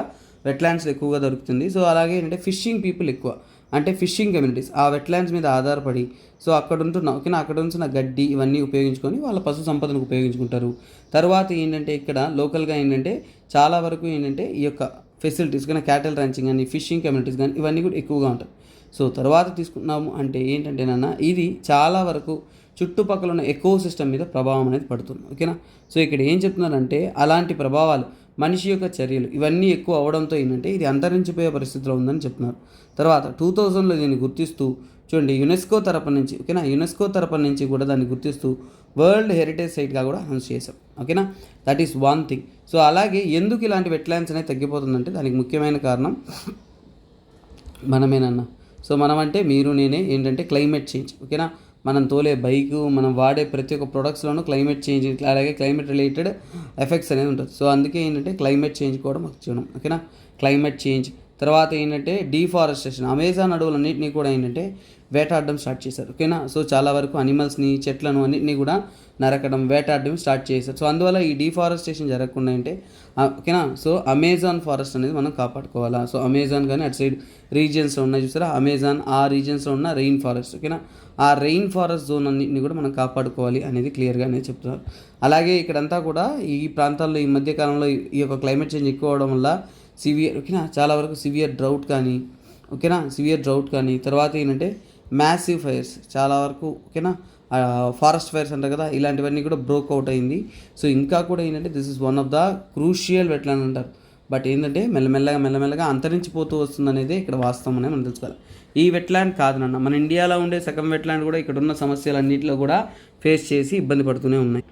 S1: వెట్లాండ్స్లో ఎక్కువగా దొరుకుతుంది. సో అలాగే ఏంటంటే ఫిషింగ్ పీపుల్ ఎక్కువ, అంటే ఫిషింగ్ కమ్యూనిటీస్ ఆ వెట్లాండ్స్ మీద ఆధారపడి సో అక్కడ ఉంటున్న గడ్డి ఇవన్నీ ఉపయోగించుకొని వాళ్ళ పశు సంపదను ఉపయోగించుకుంటారు. తర్వాత ఏంటంటే ఇక్కడ లోకల్గా ఏంటంటే చాలా వరకు ఏంటంటే ఈ యొక్క ఫెసిలిటీస్ కానీ క్యాటిల్ ర్యాంచింగ్ కానీ ఫిషింగ్ కమ్యూనిటీస్ కానీ ఇవన్నీ కూడా ఎక్కువగా ఉంటాయి. సో తర్వాత తీసుకున్నాము అంటే ఏంటంటే నాన్న ఇది చాలా వరకు చుట్టుపక్కల ఉన్న ఎకో సిస్టమ్ మీద ప్రభావం అనేది పడుతుంది. ఓకేనా. సో ఇక్కడ ఏం చెప్తున్నారంటే అలాంటి ప్రభావాలు మనిషి యొక్క చర్యలు ఇవన్నీ ఎక్కువ అవడంతో ఏంటంటే ఇది అంతరించిపోయే పరిస్థితిలో ఉందని చెప్తున్నారు. తర్వాత 2000లో దీన్ని గుర్తిస్తూ చూడండి యునెస్కో తరపు నుంచి, ఓకేనా, యునెస్కో తరపు నుంచి కూడా దాన్ని గుర్తిస్తూ వరల్డ్ హెరిటేజ్ సైట్గా కూడా అనౌన్స్ చేశాం. ఓకేనా, that is one thing. So అలాగే ఎందుకు ఇలాంటి వెట్లాండ్స్ అనేది తగ్గిపోతుందంటే దానికి ముఖ్యమైన కారణం మనమేనన్నా. సో మనం అంటే మీరు నేనే ఏంటంటే క్లైమేట్ చేంజ్. ఓకేనా, మనం తోలే బైకు, మనం వాడే ప్రతి ఒక్క ప్రొడక్ట్స్లోనూ క్లైమేట్ చేంజ్, అలాగే క్లైమేట్ రిలేటెడ్ ఎఫెక్ట్స్ అనేది ఉంటుంది. సో అందుకే ఏంటంటే క్లైమేట్ చేంజ్ కూడా మాకు చేయడం. ఓకేనా, క్లైమేట్ చేంజ్ తర్వాత ఏంటంటే డీఫారెస్టేషన్, అమెజాన్ అడవులన్నింటినీ కూడా ఏంటంటే వేటాడడం స్టార్ట్ చేశారు. ఓకేనా, సో చాలా వరకు అనిమల్స్ని, చెట్లను అన్నింటినీ కూడా నరకడం, వేటాడడం స్టార్ట్ చేశారు. సో అందువల్ల ఈ డీఫారెస్టేషన్ జరగకుండా అంటే ఓకేనా, సో అమెజాన్ ఫారెస్ట్ అనేది మనం కాపాడుకోవాలా. సో అమెజాన్ కానీ అటు సైడ్ రీజియన్స్లో ఉన్నాయి చూసారా, అమెజాన్ ఆ రీజియన్స్లో ఉన్న రెయిన్ ఫారెస్ట్. ఓకేనా, ఆ రెయిన్ ఫారెస్ట్ జోన్ అన్నింటినీ కూడా మనం కాపాడుకోవాలి అనేది క్లియర్గా అనేది చెప్తున్నారు. అలాగే ఇక్కడంతా కూడా ఈ ప్రాంతాల్లో ఈ మధ్యకాలంలో ఈ యొక్క క్లైమేట్ చేంజ్ ఎక్కువ అవడం వల్ల సివియర్, ఓకేనా, చాలా వరకు సివియర్ డ్రౌట్ కానీ, ఓకేనా, సివియర్ డ్రౌట్ కానీ, తర్వాత ఏంటంటే మ్యాసివ్ ఫైర్స్ చాలా వరకు, ఓకేనా, ఫారెస్ట్ ఫైర్స్ అంటారు కదా, ఇలాంటివన్నీ కూడా బ్రోక్ అవుట్ అయింది. సో ఇంకా కూడా ఏంటంటే this is one of the crucial wetland అంటారు. బట్ ఏంటంటే మెల్లమెల్లగా అంతరించిపోతూ వస్తుంది అనేది ఇక్కడ వాస్తవం అనేది మనం తెలుసుకోవాలి. ఈ వెట్లాండ్ కాదు నాన్న, మన ఇండియాలో ఉండే సగం వెట్లాండ్ కూడా ఇక్కడ ఉన్న సమస్యలన్నింటిలో కూడా ఫేస్ చేసి ఇబ్బంది పడుతూనే ఉన్నాయి.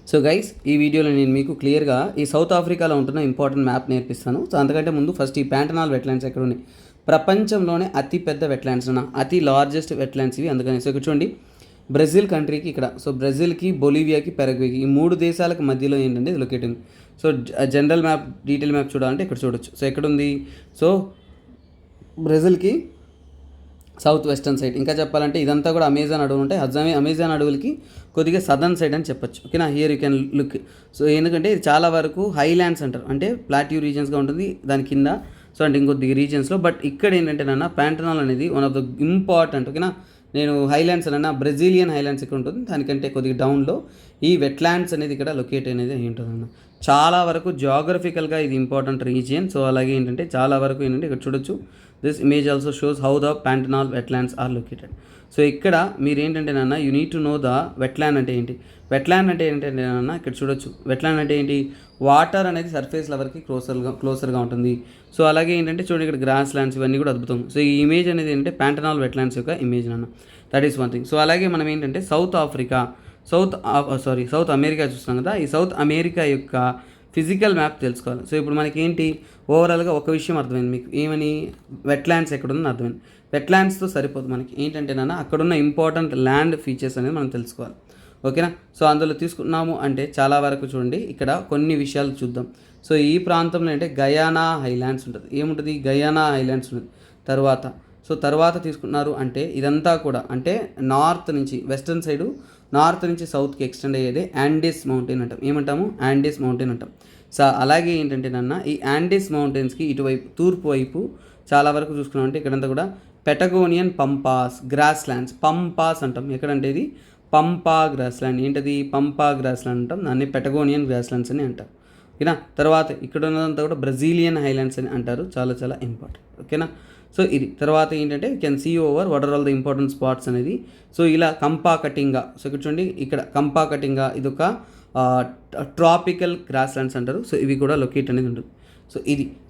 S1: సో గైస్, ఈ వీడియోలో నేను మీకు క్లియర్గా ఈ సౌత్ ఆఫ్రికాలో ఉంటున్న ఇంపార్టెంట్ మ్యాప్ నేర్పిస్తాను. సో అంతకంటే ముందు ఫస్ట్ ఈ ప్యాంటనాల్ వెట్లాండ్స్ ఎక్కడ ఉన్నాయి, ప్రపంచంలోనే అతి పెద్ద వెట్లాండ్స్ అన్న, అతి లార్జెస్ట్ వెట్లాండ్స్ ఇవి. అందుకని సో ఇక్కడ చూడండి బ్రెజిల్ కంట్రీకి ఇక్కడ, సో బ్రెజిల్కి, బొలీవియాకి, పెరగ్వేకి, ఈ 3 దేశాలకు మధ్యలో ఏంటంటే ఇది లొకేట్ ఉంది. So general map, detail map చూడాలంటే ఇక్కడ చూడొచ్చు. సో ఎక్కడుంది, సో బ్రెజిల్కి సౌత్ వెస్టర్న్ సైడ్. ఇంకా చెప్పాలంటే ఇదంతా కూడా అమెజాన్ అడవులు ఉంటాయి. అమెజాన్ అడవులకి కొద్దిగా సదర్న్ సైడ్ అని చెప్పొచ్చు. ఓకేనా, here you can look. So ఎందుకంటే ఇది చాలా వరకు హైలాండ్స్ అంటారు, అంటే ప్లాట్యూ రీజియన్స్గా ఉంటుంది దాని కింద. సో అంటే ఇంకొద్ది రీజియన్స్లో. బట్ ఇక్కడ ఏంటంటే నాన్న ప్యాంటనాల్ అనేది వన్ ఆఫ్ ద ఇంపార్టెంట్, ఓకేనా, నేను హైలాండ్స్ అన్న బ్రెజిలియన్ హైలాండ్స్ ఇక్కడ ఉంటుంది, దానికంటే కొద్దిగా డౌన్లో ఈ వెట్లాండ్స్ అనేది ఇక్కడ లొకేట్ అనేది ఉంటుంది అన్న. చాలా వరకు జాగ్రఫికల్గా ఇది ఇంపార్టెంట్ రీజియన్. సో అలాగే ఏంటంటే చాలా వరకు ఏంటంటే ఇక్కడ చూడొచ్చు, this image also shows how the Pantanal wetlands are located. So ఇక్కడ మీరు ఏంటంటే నాన్న you need to know the wetland అంటే ఏంటి. వెట్లాండ్ అంటే ఏంటంటే నాన్న ఇక్కడ చూడొచ్చు, వెట్లాండ్ అంటే ఏంటి, వాటర్ అనేది సర్ఫేస్ లెవెల్కి క్లోజర్గా ఉంటుంది. సో అలాగే ఏంటంటే చూడండి ఇక్కడ గ్రాస్ ల్యాండ్స్ ఇవన్నీ కూడా అద్భుతం. సో ఈ ఇమేజ్ అనేది ఏంటంటే ప్యాంటనాల్ వెట్లాండ్స్ యొక్క ఇమేజ్ నాన్న, that is one thing. So అలాగే మనం ఏంటంటే సౌత్ అమెరికా చూస్తున్నాం కదా, ఈ సౌత్ అమెరికా యొక్క ఫిజికల్ మ్యాప్ తెలుసుకోవాలి. సో ఇప్పుడు మనకి ఏంటి ఓవరాల్గా ఒక విషయం అర్థమైంది మీకు, ఏమని, వెట్లాండ్స్ ఎక్కడుందని అర్థమైంది. వెట్లాండ్స్తో సరిపోదు మనకి ఏంటంటే నాన్న అక్కడున్న ఇంపార్టెంట్ ల్యాండ్ ఫీచర్స్ అనేది మనం తెలుసుకోవాలి. ఓకేనా, సో అందులో తీసుకున్నాము అంటే చాలా వరకు చూడండి ఇక్కడ కొన్ని విషయాలు చూద్దాం. సో ఈ ప్రాంతంలో అంటే గయానా హైలాండ్స్ ఉంటుంది. ఏముంటుంది, గయానా హైలాండ్స్ ఉంటుంది. తర్వాత తీసుకున్నారు అంటే ఇదంతా కూడా అంటే నార్త్ నుంచి వెస్టర్న్ సైడు, నార్త్ నుంచి సౌత్కి ఎక్స్టెండ్ అయ్యేది యాండీస్ మౌంటైన్ అంటాం. ఏమంటాము, యాండీస్ మౌంటైన్ అంటాం. సో అలాగే ఏంటంటే నాన్న ఈ యాండీస్ మౌంటైన్స్కి ఇటువైపు తూర్పు వైపు చాలా వరకు చూసుకున్నామంటే ఇక్కడంతా కూడా పెటగోనియన్ పంపాస్ గ్రాస్ ల్యాండ్స్, పంపాస్ అంటాం. ఎక్కడంటే ఇది పంపా గ్రాస్ ల్యాండ్. ఏంటది, పంపా గ్రాస్ ల్యాండ్ అంటాం, దాన్ని పెటగోనియన్ గ్రాస్ ల్యాండ్స్ అని అంటారు. ఓకేనా, తర్వాత ఇక్కడ ఉన్నదంతా కూడా బ్రెజిలియన్ హైలాండ్స్ అని అంటారు. చాలా చాలా ఇంపార్టెంట్. ఓకేనా, సో ఇది తర్వాత ఏంటంటే can see over what are all the important spots అనేది. సో ఇలా కంపా కటింగా, సో ఇక్కడ చూడండి ఇక్కడ కంపా కటింగా ఇది ఒక ట్రాపికల్ గ్రాస్ ల్యాండ్స్ అంటారు. సో ఇవి కూడా లొకేట్ అనేది ఉంటుంది.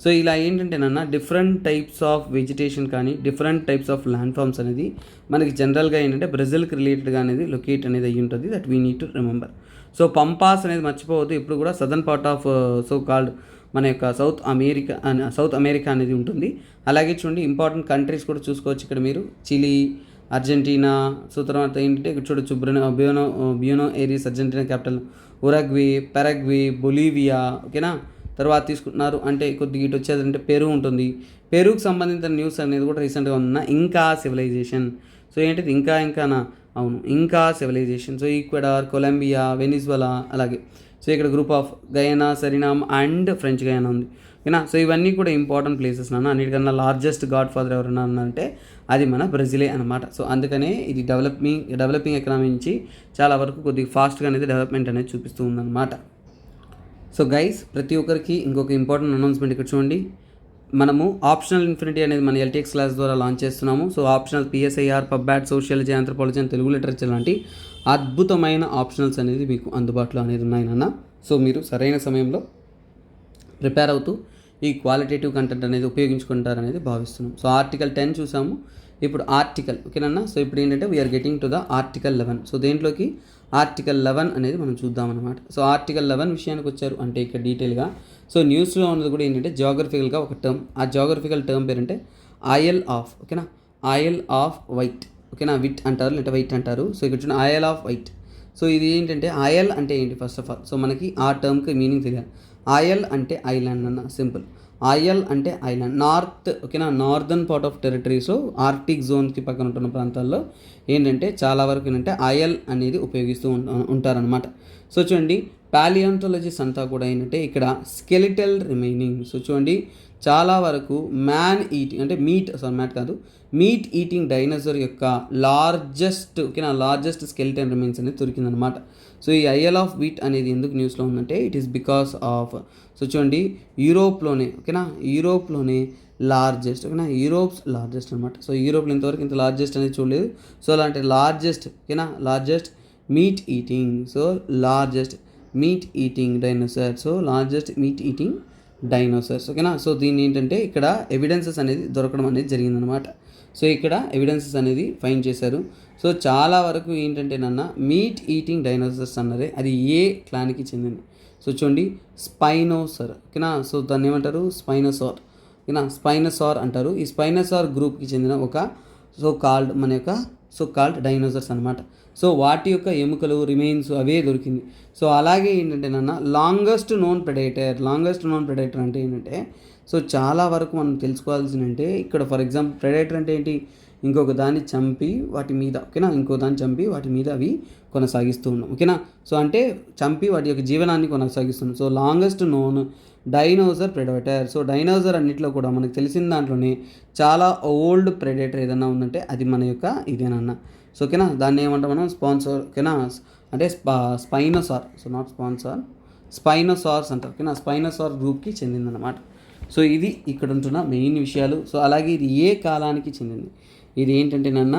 S1: సో ఇలా ఏంటంటే నాన్న డిఫరెంట్ టైప్స్ ఆఫ్ వెజిటేషన్ కానీ different types of land forms అనేది మనకి జనరల్గా ఏంటంటే బ్రెజిల్కి రిలేటెడ్గా అనేది లొకేట్ అనేది అయ్యి ఉంటుంది. That we need to remember. So Pampas అనేది మర్చిపోవద్దు ఇప్పుడు కూడా, southern part of so called మన యొక్క సౌత్ అమెరికా అనేది ఉంటుంది. అలాగే చూడండి ఇంపార్టెంట్ కంట్రీస్ కూడా చూసుకోవచ్చు ఇక్కడ మీరు, చిలీ, అర్జెంటీనా. సో తర్వాత ఏంటంటే ఇక్కడ చూడొచ్చు బ్యూనో ఏరిస్ అర్జెంటీనా క్యాపిటల్, ఉరగ్వే, పెరగ్వే, బొలీవియా. ఓకేనా, తర్వాత తీసుకుంటున్నారు అంటే కొద్దిగా ఇటు వచ్చేదంటే పెరు ఉంటుంది. పెరుకు సంబంధించిన న్యూస్ అనేది కూడా రీసెంట్గా ఉన్న ఇంకా సివిలైజేషన్. సో ఏంటిది ఇంకానా, అవును, ఇంకా civilisation. So Ecuador, Colombia, Venezuela, అలాగే సో ఇక్కడ group of Guyana, Suriname and French Guiana ఉంది. ఓకేనా, సో ఇవన్నీ కూడా ఇంపార్టెంట్ ప్లేసెస్ నాన్న. అన్నిటికన్నా లార్జెస్ట్ గాడ్ ఫాదర్ ఎవరన్నా అంటే అది మన బ్రెజిలే అనమాట. సో అందుకనే ఇది డెవలపింగ్ ఎకనామీ నుంచి చాలా వరకు కొద్దిగా ఫాస్ట్గా అనేది డెవలప్మెంట్ అనేది చూపిస్తూ ఉందన్నమాట. సో గైస్, ప్రతి ఒక్కరికి ఇంకొక ఇంపార్టెంట్ అనౌన్స్మెంట్ ఇక్కడ చూడండి. మనము ఆప్షనల్ ఇన్ఫినిటీ అనేది మన ఎల్టీఎక్స్ క్లాస్ ద్వారా లాంచ్ చేస్తున్నాము. So optional PSIR, pub ad, sociology, anthropology and Telugu literature లాంటి అద్భుతమైన ఆప్షనల్స్ అనేది మీకు అందుబాటులో అనేది ఉన్నాయి నాన్న. సో మీరు సరైన సమయంలో ప్రిపేర్ అవుతూ ఈ క్వాలిటేటివ్ కంటెంట్ అనేది ఉపయోగించుకుంటారనేది భావిస్తున్నాం. సో ఆర్టికల్ 10 చూసాము, ఇప్పుడు ఆర్టికల్ ఓకేనన్నా. సో ఇప్పుడు ఏంటంటే we are getting to the article 11. So దేంట్లోకి ఆర్టికల్ 11 అనేది మనం చూద్దాం అనమాట. సో ఆర్టికల్ 11 విషయానికి వచ్చారు అంటే ఇక్కడ డీటెయిల్గా సో న్యూస్లో ఉన్నది కూడా ఏంటంటే జియోగ్రఫికల్గా ఒక టర్మ్. ఆ జియోగ్రఫికల్ టర్మ్ పేరంటే ఐల్ ఆఫ్ ఓకేనా, ఐల్ ఆఫ్ వైట్ ఓకేనా, విట్ అంటారు లేదా వైట్ అంటారు. సో ఇక్కడ చూడండి ఐల్ ఆఫ్ వైట్. సో ఇది ఏంటంటే ఐల్ అంటే ఏంటి ఫస్ట్ ఆఫ్ ఆల్. సో మనకి ఆ టర్మ్కి మీనింగ్ తెలియాలి. ఐల్ అంటే ఐలాండ్ అన్న సింపుల్. ఐఎల్ అంటే ఐలాండ్ నార్త్ ఓకేనా, నార్దర్న్ పార్ట్ ఆఫ్ టెరిటరీస్లో ఆర్టిక్ జోన్కి పక్కన ఉంటున్న ప్రాంతాల్లో ఏంటంటే చాలా వరకు ఏంటంటే ఐఎల్ అనేది ఉపయోగిస్తూ ఉంటారనమాట. సో చూడండి పాలియాంథాలజిస్ట్ అంతా కూడా ఏంటంటే ఇక్కడ స్కెలిటల్ రిమైనింగ్. సో చూడండి చాలా వరకు మ్యాన్ ఈటింగ్ అంటే మీట్ ఈటింగ్ డైనోసార్ యొక్క లార్జెస్ట్ ఓకేనా, లార్జెస్ట్ స్కెలిటన్ రిమైన్స్ అనేది దొరికిందనమాట. సో ఈ ఐఎల్ ఆఫ్ వీట్ అనేది ఎందుకు న్యూస్లో ఉందంటే it is because of so చూడండి యూరోప్లోనే ఓకేనా, యూరోప్లోనే లార్జెస్ట్ ఓకేనా, యూరోప్స్ లార్జెస్ట్ అనమాట. సో యూరోప్లో ఇంతవరకు ఇంత లార్జెస్ట్ అనేది చూడలేదు. సో అలాంటి లార్జెస్ట్ ఓకేనా, largest meet eating, so largest meet eating dinosaur, so largest meet eating dinosaurs ఓకేనా. సో దీన్ని ఏంటంటే ఇక్కడ ఎవిడెన్సెస్ అనేది దొరకడం అనేది జరిగిందనమాట. సో ఇక్కడ ఎవిడెన్సెస్ అనేది ఫైండ్ చేశారు. సో చాలా వరకు ఏంటంటే నన్న మీట్ ఈటింగ్ డైనోసార్స్ అన్నదే అది ఏ క్లాన్కి చెందింది. సో చూడండి స్పైనోసర్ ఓకేనా, సో దాన్ని ఏమంటారు స్పైనోసార్ ఓకేనా, స్పైనోసార్ అంటారు. ఈ స్పైనోసార్ గ్రూప్కి చెందిన ఒక సో కాల్డ్ డైనోసార్స్ అనమాట. సో వాటి యొక్క ఎముకలు రిమైన్స్ అవే దొరికింది. సో అలాగే ఏంటంటే నాన్న లాంగెస్ట్ నోన్ ప్రెడేటర్ అంటే ఏంటంటే సో చాలా వరకు మనం తెలుసుకోవాల్సిందంటే ఇక్కడ ఫర్ ఎగ్జాంపుల్ ప్రెడేటర్ అంటే ఏంటి, ఇంకొక దాన్ని చంపి వాటి మీద ఓకేనా, వాటి మీద అవి కొనసాగిస్తూ ఉన్నాం ఓకేనా. సో అంటే చంపి వాటి యొక్క జీవనాన్ని కొనసాగిస్తున్నాం. So longest known dinosaur predator. So dinosaur అన్నింటిలో కూడా మనకు తెలిసిన దాంట్లోనే చాలా ఓల్డ్ ప్రెడేటర్ ఏదన్నా ఉందంటే అది మన యొక్క ఇదేనన్న. సో ఓకేనా, దాన్ని ఏమంటాం మనం స్పాన్సర్ ఓకేనా, అంటే స్పైనోసార్, సో నాట్ స్పాన్సర్, స్పైనోసార్స్ అంటారు ఓకేనా, స్పైనోసార్ గ్రూప్కి చెందిందన్నమాట. సో ఇది ఇక్కడ ఉంటున్న మెయిన్ విషయాలు. సో అలాగే ఇది ఏ కాలానికి చెందింది, ఇది ఏంటంటే నాన్న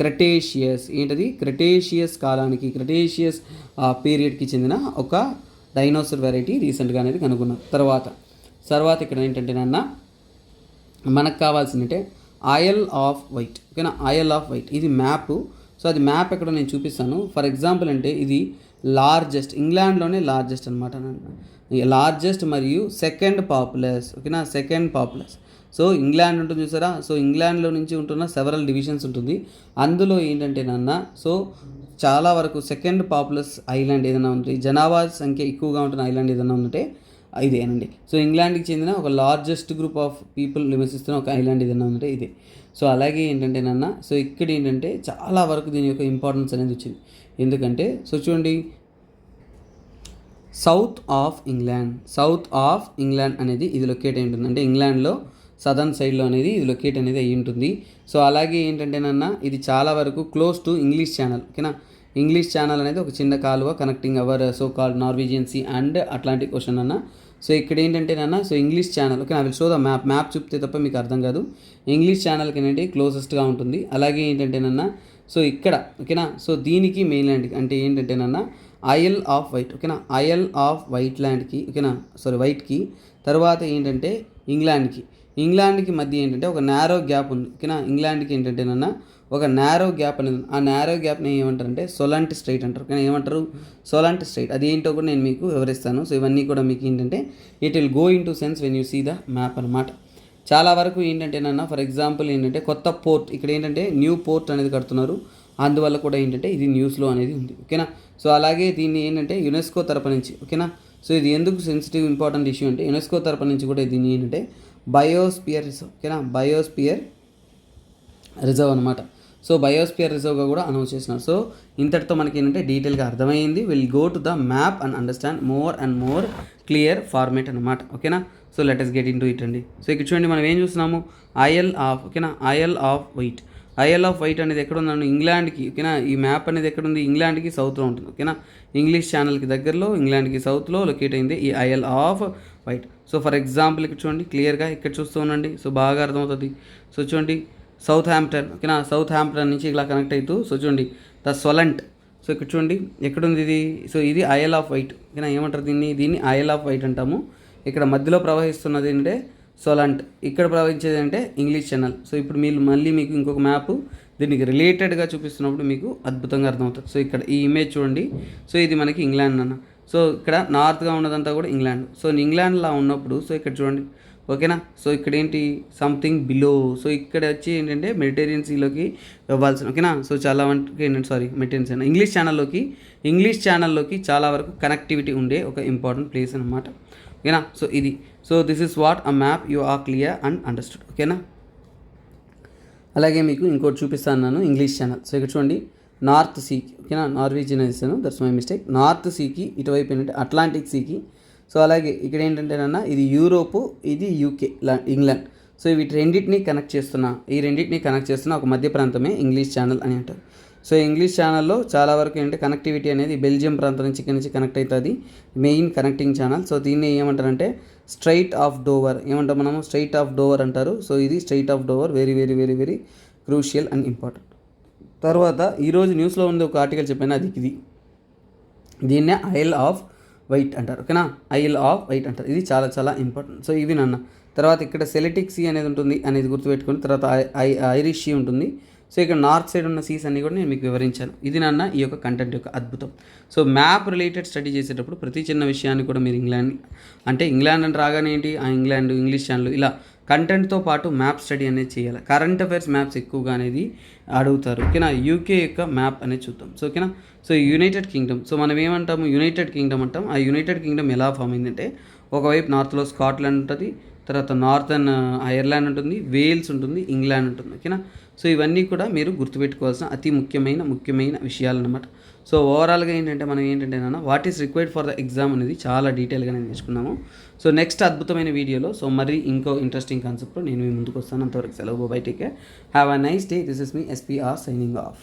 S1: క్రెటేషియస్, ఏంటది క్రెటేషియస్ కాలానికి, క్రెటేషియస్ పీరియడ్కి చెందిన ఒక డైనోసార్ వెరైటీ రీసెంట్గా అనేది కనుగొన్నారు. తర్వాత ఇక్కడ ఏంటంటే నాన్న మనకు కావాల్సిందంటే ఐల్ ఆఫ్ వైట్ ఓకేనా, ఐల్ ఆఫ్ వైట్ ఇది మ్యాప్. సో అది మ్యాప్ ఎక్కడ నేను చూపిస్తాను. ఫర్ ఎగ్జాంపుల్ అంటే ఇది లార్జెస్ట్, ఇంగ్లాండ్లోనే లార్జెస్ట్ అనమాట, లార్జెస్ట్ మరియు సెకండ్ పాపులస్ ఓకేనా, సెకండ్ పాపులస్. సో ఇంగ్లాండ్ ఉంటుంది చూసారా, సో ఇంగ్లాండ్లో నుంచి ఉంటున్న సెవరల్ డివిజన్స్ ఉంటుంది. అందులో ఏంటంటే నాన్న సో చాలా వరకు సెకండ్ పాపులస్ ఐలాండ్ ఏదైనా ఉంటే, జనాభా సంఖ్య ఎక్కువగా ఉంటున్న ఐలాండ్ ఏదైనా ఉంటే ఇదేనండి. సో ఇంగ్లాండ్కి చెందిన ఒక లార్జెస్ట్ గ్రూప్ ఆఫ్ పీపుల్ నివసిస్తున్న ఒక ఐలాండ్ ఏదైనా ఉంటే ఇదే. సో అలాగే ఏంటంటే నాన్న సో ఇక్కడ ఏంటంటే చాలా వరకు దీని యొక్క ఇంపార్టెన్స్ అనేది వచ్చింది. ఎందుకంటే సో చూడండి సౌత్ ఆఫ్ ఇంగ్లాండ్ అనేది ఇది లొకేట్ అయి ఉంటుంది. అంటే ఇంగ్లాండ్లో సదర్న్ సైడ్లో అనేది ఇది లొకేట్ అనేది అయ్యి ఉంటుంది. సో అలాగే ఏంటంటే నాన్న ఇది చాలా వరకు క్లోజ్ టు ఇంగ్లీష్ ఛానల్ ఓకేనా. ఇంగ్లీష్ ఛానల్ అనేది ఒక చిన్న కాలువ connecting our so called Norwegian sea and Atlantic ocean అన్న. సో ఇక్కడ ఏంటంటే నాన్న so English channel okay, I will show the map చూపితే తప్ప మీకు అర్థం కాదు. ఇంగ్లీష్ ఛానల్కి ఏంటంటే క్లోజెస్ట్గా ఉంటుంది. అలాగే ఏంటంటే నాన్న సో ఇక్కడ ఓకేనా, సో దీనికి మెయిన్లాండ్కి అంటే ఏంటంటే నాన్న ఐల్ ఆఫ్ వైట్ ఓకేనా, ఐల్ ఆఫ్ వైట్ ల్యాండ్కి ఓకేనా, వైట్కి తర్వాత ఏంటంటే ఇంగ్లాండ్కి మధ్య ఏంటంటే ఒక నారో గ్యాప్ ఉంది ఓకేనా. ఇంగ్లాండ్కి ఏంటంటే నాన్న ఒక నారో గ్యాప్ అనేది, ఆ నారో గ్యాప్ని ఏమంటారంటే సొలంట్ స్ట్రైట్ అంటారు కానీ ఏమంటారు సొలంట్ స్ట్రైట్. అది ఏంటో కూడా నేను మీకు వివరిస్తాను. సో ఇవన్నీ కూడా మీకు ఏంటంటే it will go in to sense when you see the map అనమాట. చాలా వరకు ఏంటంటే నాన్న ఫర్ ఎగ్జాంపుల్ ఏంటంటే కొత్త పోర్ట్ ఇక్కడ ఏంటంటే న్యూ పోర్ట్ అనేది కడుతున్నారు, అందువల్ల కూడా ఏంటంటే ఇది న్యూస్లో అనేది ఉంది ఓకేనా. సో అలాగే దీన్ని ఏంటంటే యునెస్కో తరపు నుంచి ఓకేనా. సో ఇది ఎందుకు సెన్సిటివ్ ఇంపార్టెంట్ ఇష్యూ అంటే యునెస్కో తరపు నుంచి కూడా దీన్ని ఏంటంటే బయోస్పియర్ రిజర్వ్ ఓకేనా, బయోస్పియర్ రిజర్వ్ అనమాట. సో బయోస్పియర్ రిజర్వ్గా కూడా అనౌన్స్ చేసినారు. సో ఇంతటితో మనకి ఏంటంటే డీటెయిల్గా అర్థమైంది. Will go to the map and understand more and more clear format అనమాట ఓకేనా. So let us get in to it అండి. సో ఇక్కడ చూడండి మనం ఏం చూస్తున్నాము ఐఎల్ ఆఫ్ ఓకేనా, IL off white. IL off white అనేది ఎక్కడ ఉందండి, ఇంగ్లాండ్కి. ఓకేనా, ఈ మ్యాప్ అనేది ఎక్కడ ఉంది, ఇంగ్లాండ్కి సౌత్లో ఉంటుంది. ఓకేనా, ఇంగ్లీష్ ఛానల్కి దగ్గరలో ఇంగ్లాండ్కి సౌత్లో లొకేట్ అయింది ఈ IL off white. So for example ఇక్కడ చూడండి క్లియర్గా ఇక్కడ చూస్తూ ఉండండి, సో బాగా అర్థమవుతుంది. సో చూడండి సౌత్ హ్యాంప్టన్. ఓకేనా, సౌత్ హ్యాంప్టన్ నుంచి ఇలా కనెక్ట్ అవుతూ, సో చూడండి ద సొలంట్. సో ఇక్కడ చూడండి ఎక్కడుంది ఇది, సో ఇది ఐఎల్ ఆఫ్ వైట్. ఓకేనా, ఏమంటారు దీన్ని ఐఎల్ ఆఫ్ వైట్ అంటాము. ఇక్కడ మధ్యలో ప్రవహిస్తున్నది ఏంటంటే సొలంట్, ఇక్కడ ప్రవహించేది అంటే ఇంగ్లీష్ ఛానల్. సో ఇప్పుడు మీరు మళ్ళీ మీకు ఇంకొక మ్యాప్ దీనికి రిలేటెడ్గా చూపిస్తున్నప్పుడు మీకు అద్భుతంగా అర్థమవుతుంది. సో ఇక్కడ ఈ ఇమేజ్ చూడండి, సో ఇది మనకి ఇంగ్లాండ్ అన్న. సో ఇక్కడ నార్త్గా ఉన్నదంతా కూడా ఇంగ్లాండ్. సో ఇంగ్లాండ్లా ఉన్నప్పుడు సో ఇక్కడ చూడండి. ఓకేనా, సో ఇక్కడ ఏంటి సంథింగ్ బిలో. సో ఇక్కడ వచ్చి ఏంటంటే మెడిటేరియన్ సీలోకి ఇవ్వాల్సిన. ఓకేనా, సో చాలా వరకు ఏంటంటే మెడిటేరియన్ సీ ఇంగ్లీష్ ఛానల్లోకి చాలా వరకు కనెక్టివిటీ ఉండే ఒక ఇంపార్టెంట్ ప్లేస్ అనమాట. ఓకేనా, సో ఇది. So this is what a map you are clear and understood. ఓకేనా, అలాగే మీకు ఇంకోటి చూపిస్తాను నేను ఇంగ్లీష్ ఛానల్. సో ఇక్కడ చూడండి నార్త్ సీకి. ఓకేనా, నార్వేజియన్ వేసాను, దట్స్ మై మిస్టేక్. నార్త్ సీకి ఇటువైపు ఏంటంటే అట్లాంటిక్ సీకి. సో అలాగే ఇక్కడ ఏంటంటే ఇది యూరోపు, ఇది యూకే, ఇంగ్లాండ్. సో వీటి రెండింటినీ కనెక్ట్ చేస్తున్న ఒక మధ్య ప్రాంతమే ఇంగ్లీష్ ఛానల్ అని అంటారు. సో ఇంగ్లీష్ ఛానల్లో చాలా వరకు ఏంటంటే కనెక్టివిటీ అనేది బెల్జియం ప్రాంతం నుంచి ఇక్కడ నుంచి కనెక్ట్ అవుతుంది, మెయిన్ కనెక్టింగ్ ఛానల్. సో దీన్ని ఏమంటారంటే స్ట్రైట్ ఆఫ్ డోవర్. ఏమంటాం మనము, స్ట్రైట్ ఆఫ్ డోవర్ అంటారు. సో ఇది straight of Dover very very very very crucial and important. తర్వాత ఈరోజు న్యూస్లో ఉంది ఒక ఆర్టికల్ చెప్పాను, అది ఇది. దీన్నే ఐల్ ఆఫ్ వైట్ అంటారు. ఓకేనా, ఐల్ ఆఫ్ వైట్ అంటారు. ఇది చాలా చాలా ఇంపార్టెంట్. సో ఇవి నాన్న. తర్వాత ఇక్కడ సెలెటిక్ సీ అనేది ఉంటుంది అనేది గుర్తుపెట్టుకుని, తర్వాత ఐరిష్ సీ ఉంటుంది. సో ఇక్కడ నార్త్ సైడ్ ఉన్న సీస్ అన్ని కూడా నేను మీకు వివరించాను. ఇది నాన్న ఈ యొక్క కంటెంట్ యొక్క అద్భుతం. సో మ్యాప్ రిలేటెడ్ స్టడీ చేసేటప్పుడు ప్రతి చిన్న విషయాన్ని కూడా మీరు ఇంగ్లాండ్ అని రాగానే ఏంటి ఆ ఇంగ్లీష్ ఛానల్ ఇలా కంటెంట్తో పాటు మ్యాప్ స్టడీ అనేది చేయాలి. కరెంట్ అఫైర్స్ మ్యాప్స్ ఎక్కువగా అనేది అడుగుతారు. ఓకేనా, యూకే యొక్క మ్యాప్ అనేది చూద్దాం. సో ఓకేనా, సో యునైటెడ్ కింగ్డమ్. సో మనం ఏమంటాము, యునైటెడ్ కింగ్డమ్ అంటాం. ఆ యునైటెడ్ కింగ్డమ్ ఎలా ఫామ్ అయిందంటే ఒకవైపు నార్త్లో స్కాట్లాండ్ ఉంటుంది, తర్వాత నార్థన్ ఐర్లాండ్ ఉంటుంది, వేల్స్ ఉంటుంది, ఇంగ్లాండ్ ఉంటుంది. ఓకేనా, సో ఇవన్నీ కూడా మీరు గుర్తుపెట్టుకోవాల్సిన అతి ముఖ్యమైన విషయాలు అన్నమాట. సో ఓవరాల్గా మనం ఏంటంటే what is required for the exam అనేది చాలా డీటెయిల్గా నేర్చుకున్నాము. సో నెక్స్ట్ అద్భుతమైన వీడియోలో మరి ఇంకో ఇంట్రెస్టింగ్ కాన్సెప్ట్లో నేను మీ ముందుకు వస్తాను. అంతవరకు సెలవు, by, take care, have a nice day. This is me SPR signing off.